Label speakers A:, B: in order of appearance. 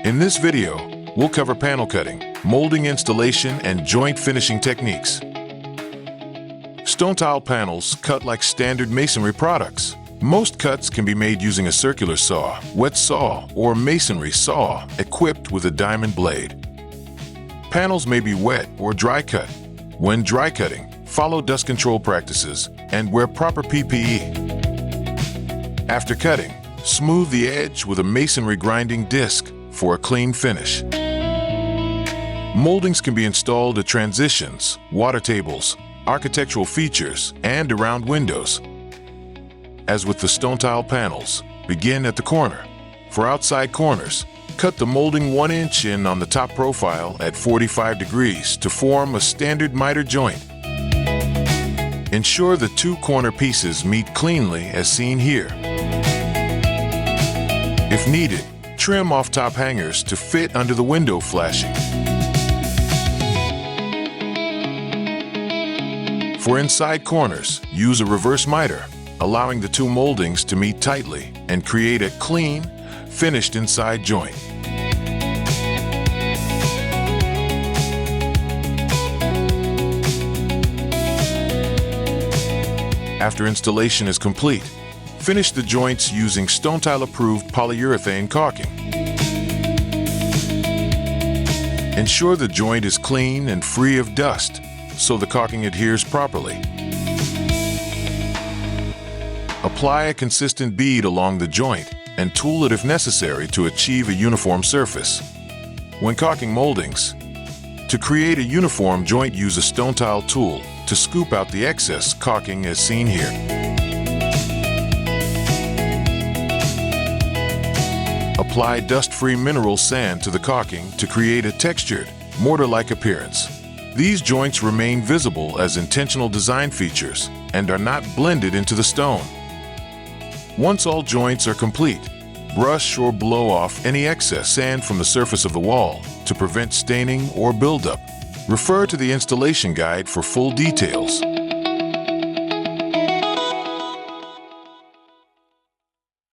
A: In this video, we'll cover panel cutting, molding installation, and joint finishing techniques. Stonetile panels cut like standard masonry products. Most cuts can be made using a circular saw, wet saw, or masonry saw equipped with a diamond blade. Panels may be wet or dry cut. When dry cutting, follow dust control practices and wear proper PPE. After cutting, smooth the edge with a masonry grinding disc for a clean finish. Moldings can be installed at transitions, water tables, architectural features, and around windows. As with the Stonetile panels, begin at the corner. For outside corners, cut the molding 1 inch in on the top profile at 45 degrees to form a standard miter joint. Ensure the 2 corner pieces meet cleanly as seen here. If needed, trim off top hangers to fit under the window flashing. For inside corners, use a reverse miter, allowing the 2 moldings to meet tightly and create a clean, finished inside joint. After installation is complete, finish the joints using Stonetile-approved polyurethane caulking. Ensure the joint is clean and free of dust, so the caulking adheres properly. Apply a consistent bead along the joint and tool it if necessary to achieve a uniform surface. When caulking moldings, to create a uniform joint, use a Stonetile tool to scoop out the excess caulking as seen here. Apply dust-free mineral sand to the caulking to create a textured, mortar-like appearance. These joints remain visible as intentional design features and are not blended into the stone. Once all joints are complete, brush or blow off any excess sand from the surface of the wall to prevent staining or buildup. Refer to the installation guide for full details.